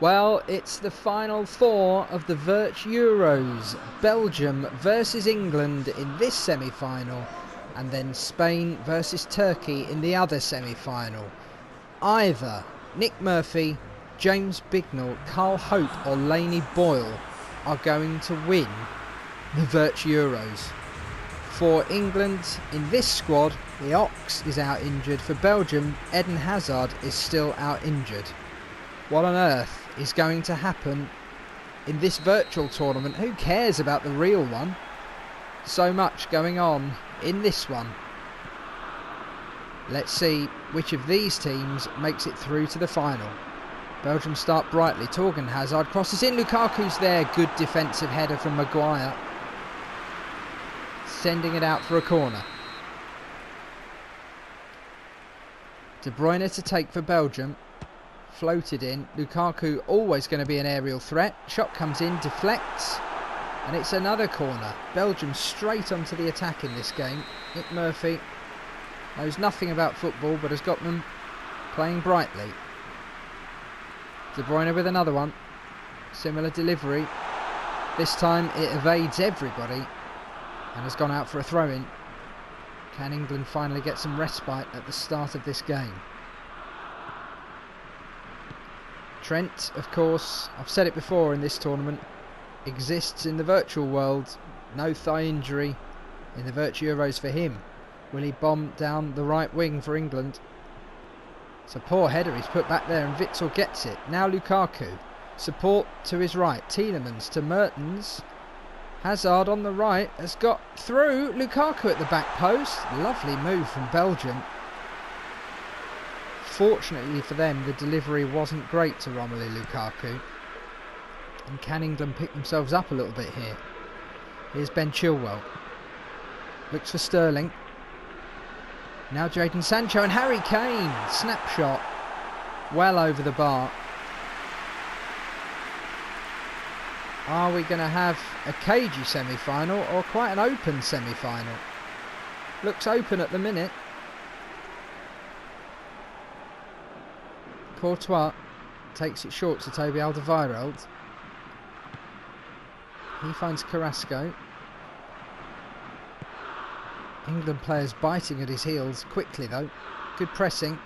Well, it's the final four of the VirtEuros. Belgium versus England in this semi-final, and then Spain versus Turkey in the other semi-final. Either Nick Murphy, James Bignell, Carl Hope or Laney Boyle are going to win the VirtEuros. For England, in this squad, the Ox is out injured. For Belgium, Eden Hazard is still out injured. What on earth is going to happen in this virtual tournament? Who cares about the real one? So much going on in this one. Let's see which of these teams makes it through to the final. Belgium start brightly. Torgan Hazard crosses in. Lukaku's there. Good defensive header from Maguire. Sending it out for a corner. De Bruyne to take for Belgium. Floated in. Lukaku always going to be an aerial threat. Shot comes in, deflects, and it's another corner. Belgium straight onto the attack in this game. Nick Murphy knows nothing about football but has got them playing brightly. De Bruyne with another one. Similar delivery. This time it evades everybody and has gone out for a throw-in. Can England finally get some respite at the start of this game? Trent, of course, I've said it before in this tournament, exists in the virtual world. No thigh injury in the VirtEuros for him. Will he bomb down the right wing for England? It's a poor header he's put back there and Witsel gets it. Now Lukaku. Support to his right. Tielemans to Mertens. Hazard on the right has got through. Lukaku at the back post. Lovely move from Belgium. Fortunately for them, the delivery wasn't great to Romelu Lukaku. And can England pick themselves up a little bit here? Here's Ben Chilwell. Looks for Sterling. Now Jadon Sancho and Harry Kane. Snapshot. Well over the bar. Are we going to have a cagey semi-final or quite an open semi-final? Looks open at the minute. Courtois takes it short to Toby Alderweireld. He finds Carrasco. England players biting at his heels quickly though. Good pressing.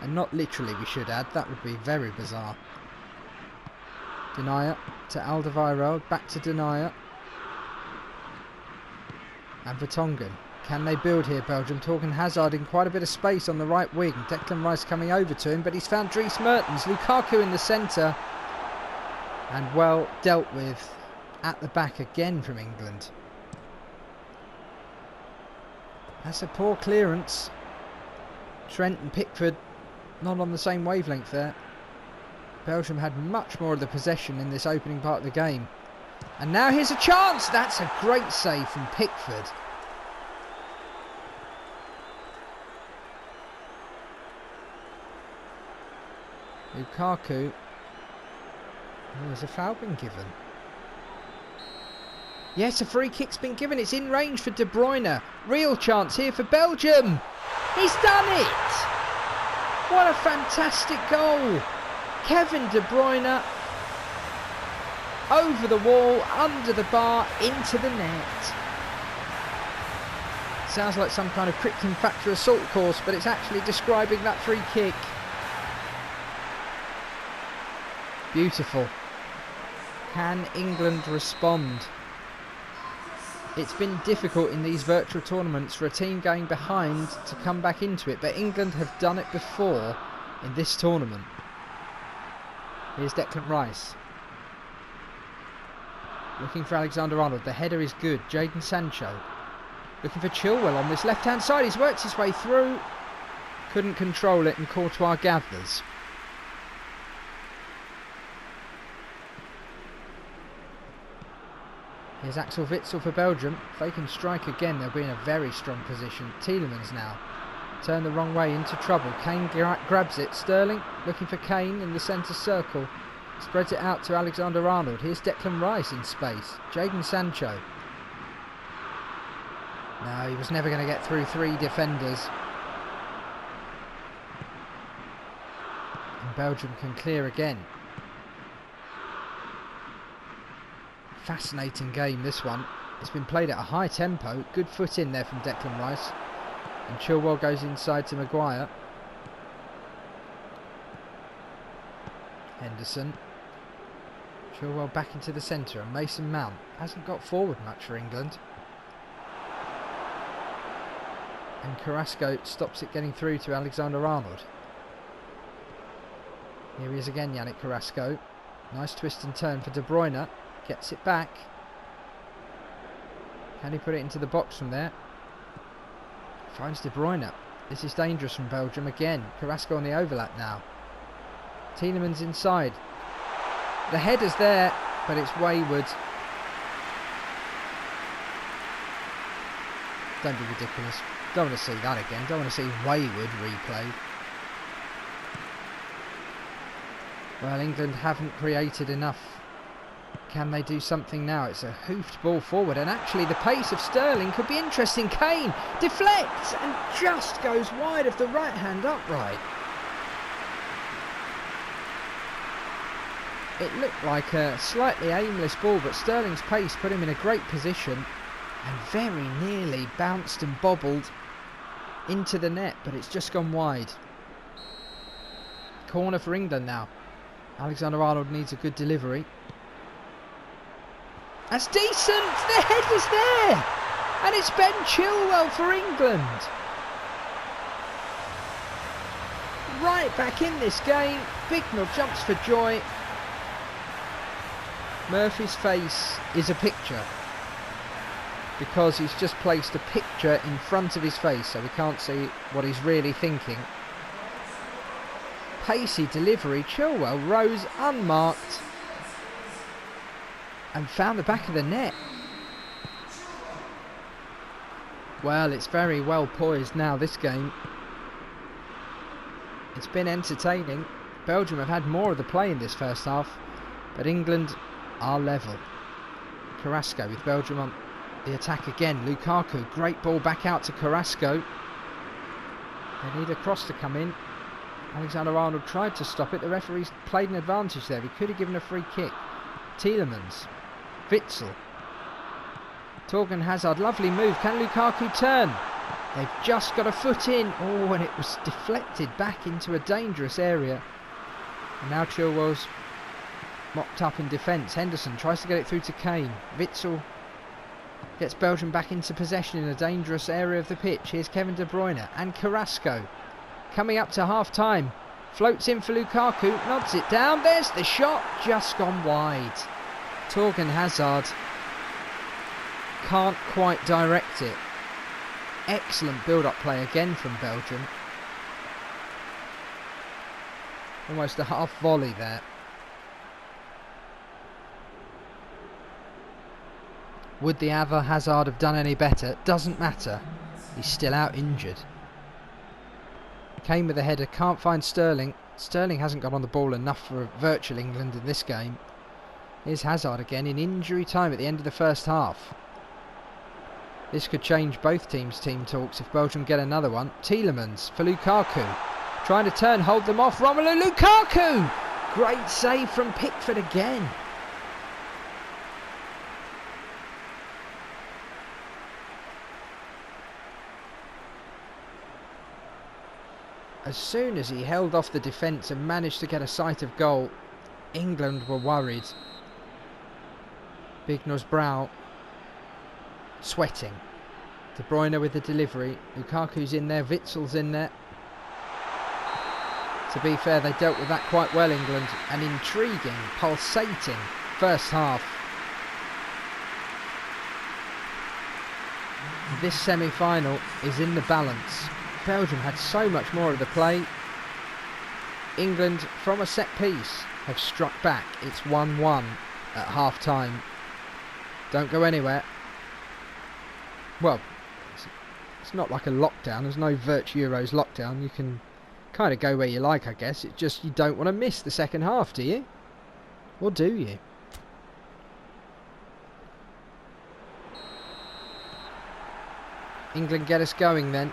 And not literally, we should add. That would be very bizarre. Denier to Alderweireld. Back to Denier. And Vertonghen. Can they build here, Belgium? Torgan Hazard in quite a bit of space on the right wing. Declan Rice coming over to him, but he's found Dries Mertens. Lukaku in the centre. And well dealt with at the back again from England. That's a poor clearance. Trent and Pickford not on the same wavelength there. Belgium had much more of the possession in this opening part of the game. And now here's a chance. That's a great save from Pickford. Lukaku. Oh, has a foul been given? Yes, a free kick's been given. It's in range for De Bruyne. Real chance here for Belgium. He's done it! What a fantastic goal. Kevin De Bruyne over the wall, under the bar, into the net. Sounds like some kind of Crichton Factor assault course, but it's actually describing that free kick. Beautiful. Can England respond? It's been difficult in these virtual tournaments for a team going behind to come back into it, but England have done it before in this tournament. Here's Declan Rice. Looking for Alexander-Arnold. The header is good. Jadon Sancho. Looking for Chilwell on this left-hand side. He's worked his way through. Couldn't control it and Courtois gathers. Here's Axel Witsel for Belgium. If they can strike again, they'll be in a very strong position. Tielemans now. Turned the wrong way, into trouble. Kane grabs it. Sterling looking for Kane in the centre circle. Spreads it out to Alexander-Arnold. Here's Declan Rice in space. Jadon Sancho. No, he was never going to get through three defenders. And Belgium can clear again. Fascinating game, this one. It's been played at a high tempo. Good foot in there from Declan Rice. And Chilwell goes inside to Maguire. Henderson. Chilwell back into the centre, and Mason Mount hasn't got forward much for England. And Carrasco stops it getting through to Alexander-Arnold. Here he is again, Yannick Carrasco. Nice twist and turn for De Bruyne. Gets it back. Can he put it into the box from there? Finds De Bruyne. This is dangerous from Belgium again. Carrasco on the overlap now. Tielemans inside. The header's there, but it's wayward. Don't be ridiculous. Don't want to see that again. Don't want to see wayward replayed. Well, England haven't created enough. Can they do something now? It's a hoofed ball forward, and actually the pace of Sterling could be interesting. Kane deflects and just goes wide of the right hand upright. It looked like a slightly aimless ball, but Sterling's pace put him in a great position and very nearly bounced and bobbled into the net, but it's just gone wide. Corner for England now. Alexander-Arnold needs a good delivery. That's decent! The header's there! And it's Ben Chilwell for England. Right back in this game. Bignell jumps for joy. Murphy's face is a picture, because he's just placed a picture in front of his face, so we can't see what he's really thinking. Pacey delivery. Chilwell rose unmarked and found the back of the net. Well, it's very well poised now, this game. It's been entertaining. Belgium have had more of the play in this first half, but England are level. Carrasco with Belgium on the attack again. Lukaku, great ball back out to Carrasco. They need a cross to come in. Alexander-Arnold tried to stop it. The referee's played an advantage there. He could have given a free kick. Tielemans. Witsel. Torgan Hazard, lovely move. Can Lukaku turn? They've just got a foot in. Oh, and it was deflected back into a dangerous area. And now Chilwell's mocked up in defence. Henderson tries to get it through to Kane. Witsel gets Belgium back into possession in a dangerous area of the pitch. Here's Kevin De Bruyne and Carrasco coming up to half time. Floats in for Lukaku, nods it down. There's the shot, just gone wide. Torgan Hazard can't quite direct it. Excellent build-up play again from Belgium. Almost a half volley there. Would the other Hazard have done any better? Doesn't matter. He's still out injured. Kane with the header, can't find Sterling. Sterling hasn't got on the ball enough for virtual England in this game. Here's Hazard again in injury time at the end of the first half. This could change both teams' team talks if Belgium get another one. Tielemans for Lukaku. Trying to turn, hold them off. Romelu Lukaku! Great save from Pickford again. As soon as he held off the defence and managed to get a sight of goal, England were worried. Bignell's brow sweating. De Bruyne with the delivery. Lukaku's in there, Witsel's in there. To be fair, they dealt with that quite well, England. An intriguing, pulsating first half. This semi-final is in the balance. Belgium had so much more of the play. England, from a set piece, have struck back. It's 1-1 at half-time. Don't go anywhere. Well, it's not like a lockdown. There's no VirtEuros lockdown. You can kind of go where you like, I guess. It's just you don't want to miss the second half, do you? Or do you? England get us going then.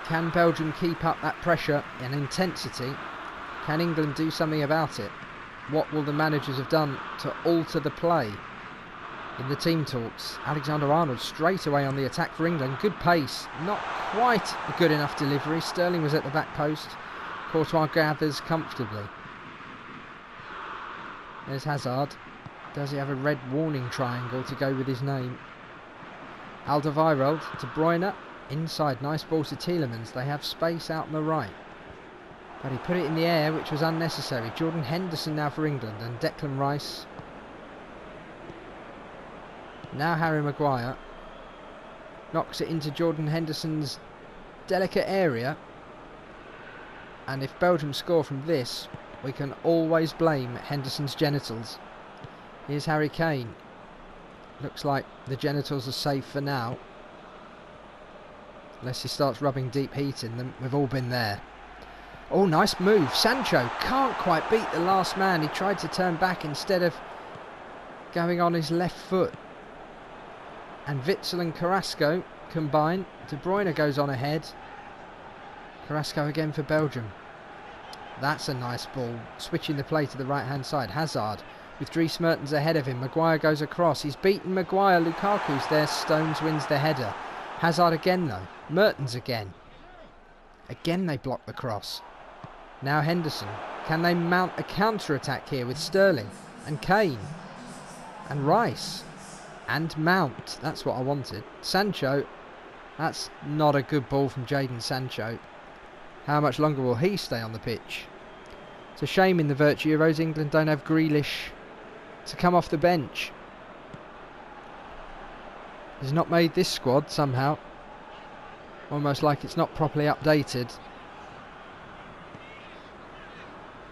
Can Belgium keep up that pressure and intensity? Can England do something about it? What will the managers have done to alter the play? In the team talks, Alexander-Arnold straight away on the attack for England. Good pace, not quite a good enough delivery. Sterling was at the back post. Courtois gathers comfortably. There's Hazard. Does he have a red warning triangle to go with his name? Alderweireld to Bruyne. Inside, nice ball to Tielemans. They have space out on the right. But he put it in the air, which was unnecessary. Jordan Henderson now for England, and Declan Rice. Now Harry Maguire knocks it into Jordan Henderson's delicate area. And if Belgium score from this, we can always blame Henderson's genitals. Here's Harry Kane. Looks like the genitals are safe for now. Unless he starts rubbing deep heat in them. We've all been there. Oh, nice move. Sancho can't quite beat the last man. He tried to turn back instead of going on his left foot. And Witsel and Carrasco combine. De Bruyne goes on ahead. Carrasco again for Belgium. That's a nice ball. Switching the play to the right hand side. Hazard with Dries Mertens ahead of him. Maguire goes across. He's beaten Maguire. Lukaku's there. Stones wins the header. Hazard again though. Mertens again. Again they block the cross. Now Henderson. Can they mount a counter-attack here with Sterling and Kane and Rice and Mount? That's what I wanted. Sancho. That's not a good ball from Jadon Sancho. How much longer will he stay on the pitch? It's a shame in the VirtEuros England don't have Grealish to come off the bench. He's not made this squad somehow. Almost like it's not properly updated.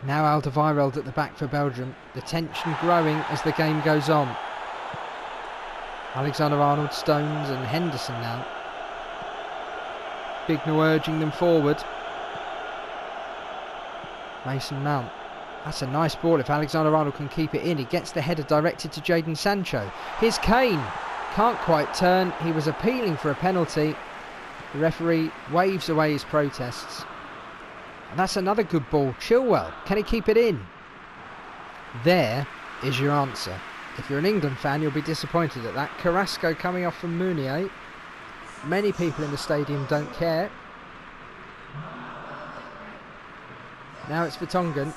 Now Alderweireld at the back for Belgium. The tension growing as the game goes on. Alexander-Arnold, Stones and Henderson now. Bignell urging them forward. Mason Mount. That's a nice ball if Alexander-Arnold can keep it in. He gets the header directed to Jadon Sancho. Here's Kane. Can't quite turn. He was appealing for a penalty. The referee waves away his protests. And that's another good ball. Chilwell. Can he keep it in? There is your answer. If you're an England fan, you'll be disappointed at that. Carrasco coming off from Meunier. Many people in the stadium don't care. Now it's Vertonghen.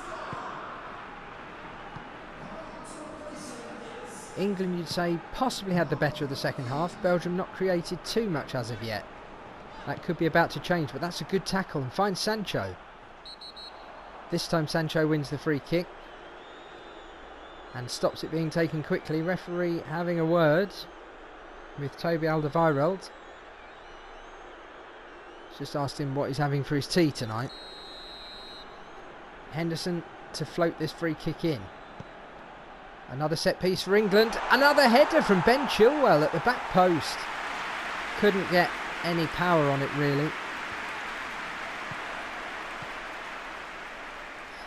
England, you'd say, possibly had the better of the second half. Belgium not created too much as of yet. That could be about to change, but that's a good tackle and finds Sancho. This time Sancho wins the free kick and stops it being taken quickly. Referee having a word with Toby Alderweireld. Just asked him what he's having for his tea tonight. Henderson to float this free kick in. Another set piece for England. Another header from Ben Chilwell at the back post. Couldn't get any power on it really.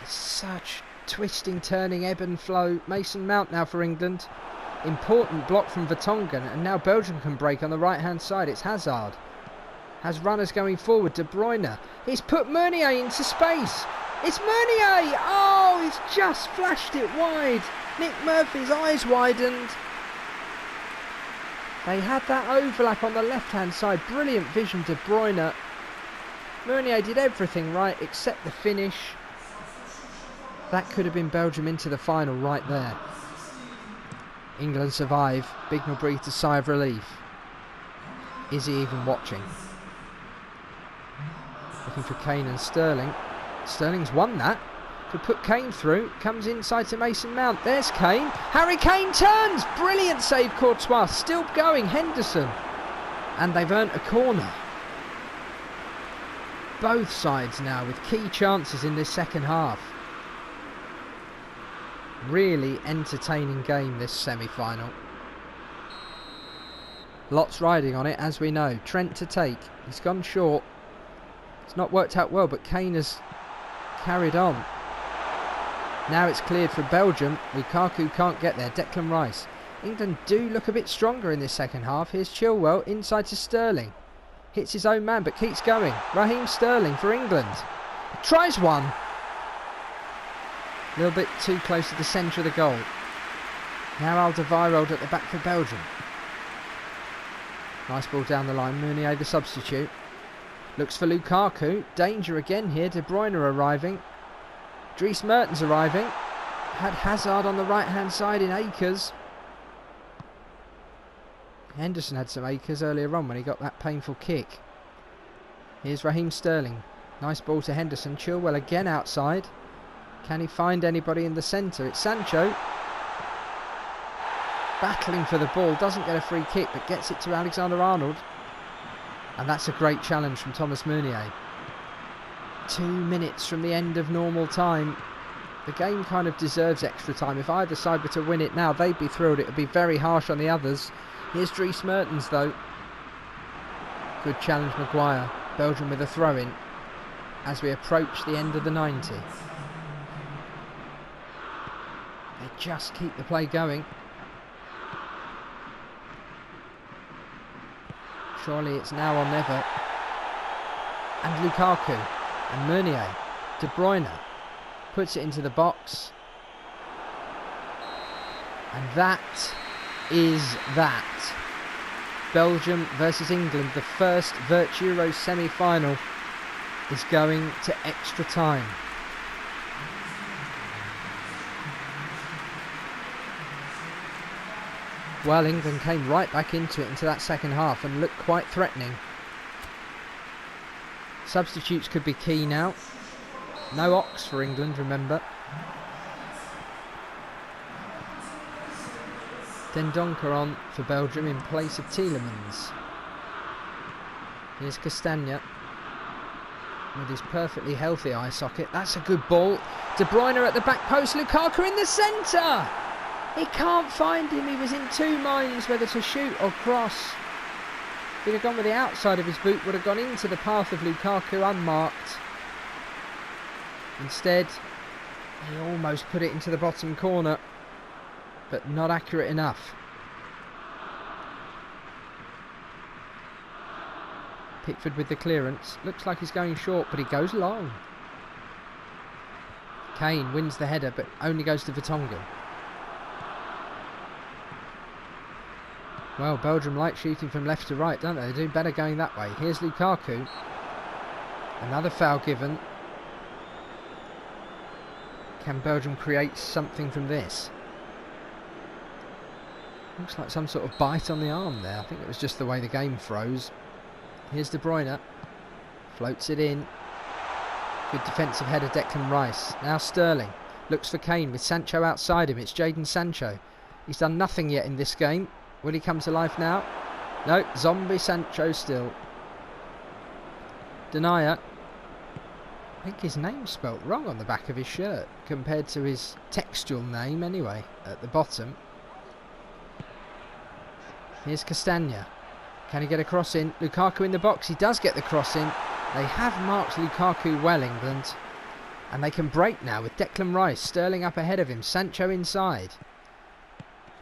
Such twisting, turning, ebb and flow. Mason Mount now for England. Important block from Vertonghen, and now Belgium can break on the right hand side. It's Hazard. Has runners going forward. De Bruyne. He's put Meunier into space. It's Meunier! Oh, he's just flashed it wide. Nick Murphy's eyes widened. They had that overlap on the left-hand side. Brilliant vision, De Bruyne. Meunier did everything right except the finish. That could have been Belgium into the final right there. England survive. Bignell breathed a sigh of relief. Is he even watching? Looking for Kane and Sterling. Sterling's won that. Could put Kane through. Comes inside to Mason Mount. There's Kane. Harry Kane turns. Brilliant save, Courtois. Still going. Henderson. And they've earned a corner. Both sides now with key chances in this second half. Really entertaining game, this semi-final. Lots riding on it, as we know. Trent to take. He's gone short. It's not worked out well, but Kane has carried on. Now it's cleared for Belgium. Lukaku can't get there. Declan Rice. England do look a bit stronger in this second half. Here's Chilwell inside to Sterling. Hits his own man but keeps going. Raheem Sterling for England. Tries one. A little bit too close to the centre of the goal. Now Alderweireld at the back for Belgium. Nice ball down the line. Meunier the substitute. Looks for Lukaku. Danger again here. De Bruyne arriving. Dries Mertens arriving. Had Hazard on the right hand side in acres. Henderson had some acres earlier on when he got that painful kick. Here's Raheem Sterling. Nice ball to Henderson. Chilwell again outside. Can he find anybody in the centre? It's Sancho. Battling for the ball. Doesn't get a free kick but gets it to Alexander-Arnold. And that's a great challenge from Thomas Meunier. 2 minutes from the end of normal time. The game kind of deserves extra time. If either side were to win it now, they'd be thrilled. It would be very harsh on the others. Here's Dries Mertens though. Good challenge, Maguire. Belgium with a throw-in as we approach the end of the 90. They just keep the play going. Surely it's now or never. And Lukaku and Meunier. De Bruyne puts it into the box. And that is that. Belgium versus England, the first VirtEuros semi-final, is going to extra time. Well, England came right back into it, into that second half, and looked quite threatening. Substitutes could be key now. No Ox for England, remember. Dendoncker on for Belgium in place of Tielemans. Here's Castagna with his perfectly healthy eye socket. That's a good ball. De Bruyne at the back post. Lukaku in the centre. He can't find him. He was in two minds whether to shoot or cross. If he'd have gone with the outside of his boot, would have gone into the path of Lukaku unmarked. Instead, he almost put it into the bottom corner, but not accurate enough. Pickford with the clearance. Looks like he's going short, but he goes long. Kane wins the header, but only goes to Vertonghen. Well, Belgium like shooting from left to right, don't they? They do better going that way. Here's Lukaku. Another foul given. Can Belgium create something from this? Looks like some sort of bite on the arm there. I think it was just the way the game froze. Here's De Bruyne. Floats it in. Good defensive header, Declan Rice. Now Sterling. Looks for Kane with Sancho outside him. It's Jadon Sancho. He's done nothing yet in this game. Will he come to life now? No, zombie Sancho still. Denier. I think his name's spelt wrong on the back of his shirt compared to his textual name anyway at the bottom. Here's Castagna. Can he get a cross in? Lukaku in the box. He does get the cross in. They have marked Lukaku well, England. And they can break now with Declan Rice. Sterling up ahead of him. Sancho inside.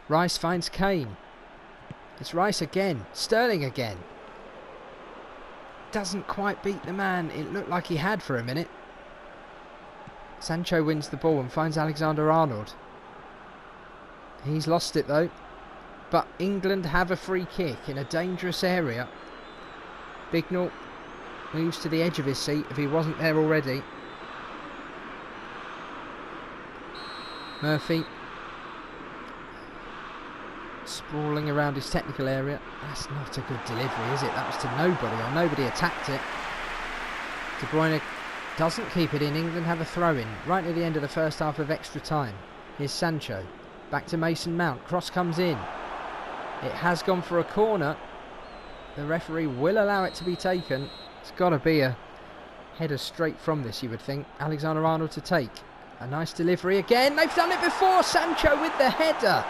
Rice finds Kane. It's Rice again. Sterling again. Doesn't quite beat the man it looked like he had for a minute. Sancho wins the ball and finds Alexander-Arnold. He's lost it though. But England have a free kick in a dangerous area. Bignall moves to the edge of his seat if he wasn't there already. Murphy sprawling around his technical area. That's not a good delivery, is it? That was to nobody, or nobody attacked it. De Bruyne doesn't keep it in. England have a throw-in right near the end of the first half of extra time. Here's Sancho. Back to Mason Mount. Cross comes in. It has gone for a corner. The referee will allow it to be taken. It's got to be a header straight from this, you would think. Alexander-Arnold to take. A nice delivery again. They've done it before. Sancho with the header.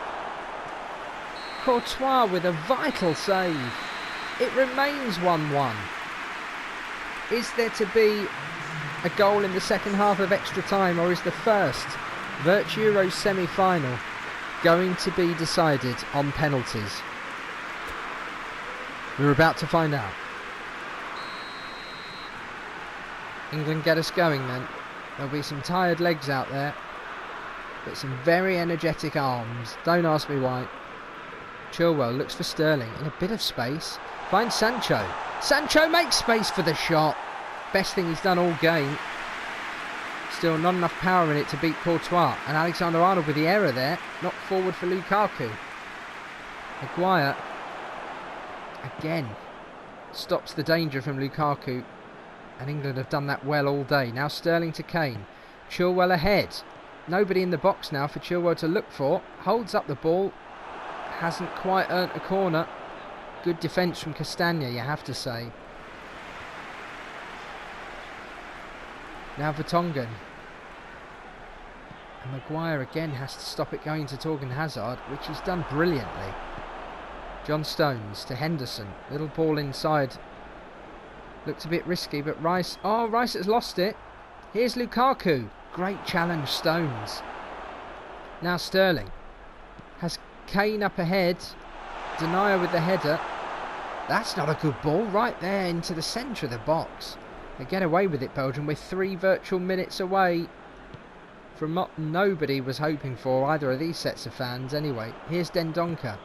Courtois with a vital save. It remains 1-1. Is there to be a goal in the second half of extra time, or is the first VirtEuros semi-final going to be decided on penalties? We're about to find out. England get us going then. There'll be some tired legs out there, but some very energetic arms. Don't ask me why. Chilwell looks for Sterling in a bit of space. Finds Sancho. Sancho makes space for the shot. Best thing he's done all game. Still not enough power in it to beat Courtois. And Alexander-Arnold with the error there. Knocked forward for Lukaku. Maguire again stops the danger from Lukaku. And England have done that well all day. Now Sterling to Kane. Chilwell ahead. Nobody in the box now for Chilwell to look for. Holds up the ball. Hasn't quite earned a corner. Good defence from Castagna, you have to say. Now Vertonghen. And Maguire again has to stop it going to Torgan Hazard, which he's done brilliantly. John Stones to Henderson. Little ball inside. Looked a bit risky, but Rice... Oh, Rice has lost it. Here's Lukaku. Great challenge, Stones. Now Sterling. Has Kane up ahead. Denier with the header. That's not a good ball. Right there into the centre of the box. They get away with it, Belgium. We're 3 virtual minutes away from what nobody was hoping for, either of these sets of fans anyway. Here's Dendoncker.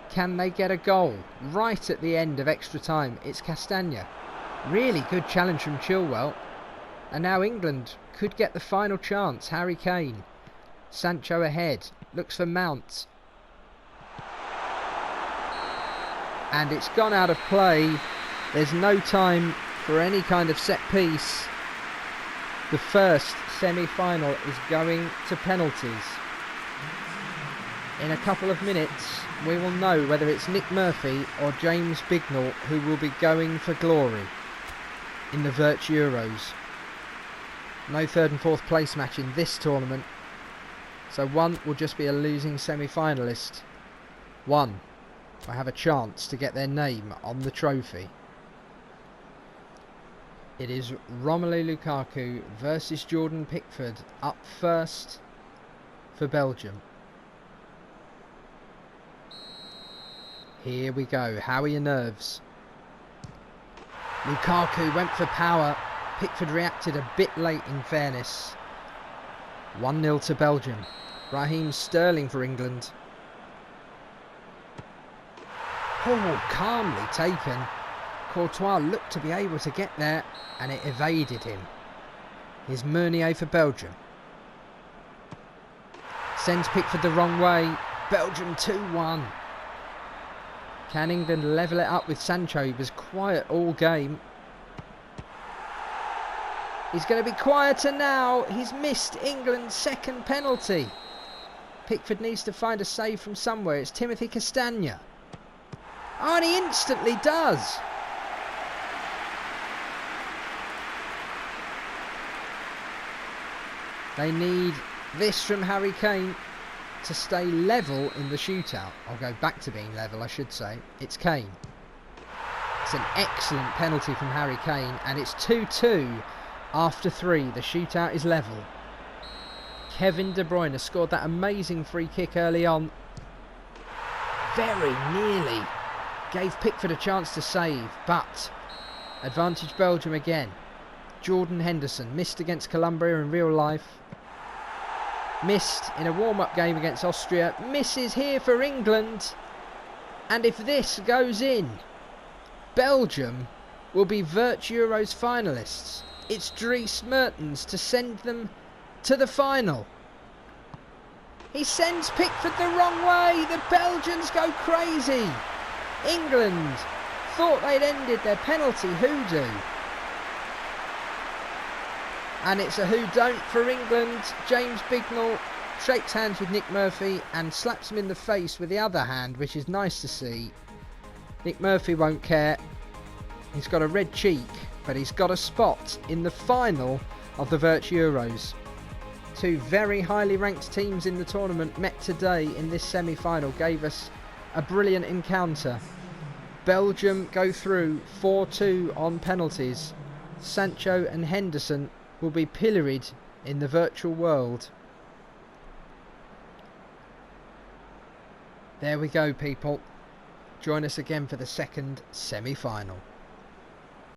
Can they get a goal? Right at the end of extra time. It's Castagna. Really good challenge from Chilwell. And now England could get the final chance. Harry Kane. Sancho ahead. Looks for Mount. And it's gone out of play. There's no time for any kind of set piece. The first semi-final is going to penalties. In a couple of minutes we will know whether it's Nick Murphy or James Bignell who will be going for glory in the VirtEuros. No third and fourth place match in this tournament, so one will just be a losing semi-finalist. One will have a chance to get their name on the trophy. It is Romelu Lukaku versus Jordan Pickford, up first for Belgium. Here we go. How are your nerves? Lukaku went for power. Pickford reacted a bit late, in fairness. 1-0 to Belgium. Raheem Sterling for England. Oh, calmly taken. Courtois looked to be able to get there, and it evaded him. Here's Meunier for Belgium. Sends Pickford the wrong way. Belgium 2-1. Can England level it up with Sancho? He was quiet all game. He's going to be quieter now. He's missed England's second penalty. Pickford needs to find a save from somewhere. It's Timothy Castagna. Oh, and he instantly does. They need this from Harry Kane to stay level in the shootout. I'll go back to being level, I should say. It's Kane. It's an excellent penalty from Harry Kane, and it's 2-2 after 3. The shootout is level. Kevin De Bruyne scored that amazing free kick early on. Very nearly gave Pickford a chance to save, but advantage Belgium again. Jordan Henderson missed against Colombia in real life. Missed in a warm-up game against Austria. Misses here for England. And if this goes in, Belgium will be VirtEuros finalists. It's Dries Mertens to send them to the final. He sends Pickford the wrong way. The Belgians go crazy. England thought they'd ended their penalty hoodoo. And it's a who-don't for England. James Bignell shakes hands with Nick Murphy and slaps him in the face with the other hand, which is nice to see. Nick Murphy won't care. He's got a red cheek, but he's got a spot in the final of the VirtEuros. Two very highly ranked teams in the tournament met today in this semi-final, gave us a brilliant encounter. Belgium go through 4-2 on penalties. Sancho and Henderson will be pilloried in the virtual world. There we go, people. Join us again for the second semi-final.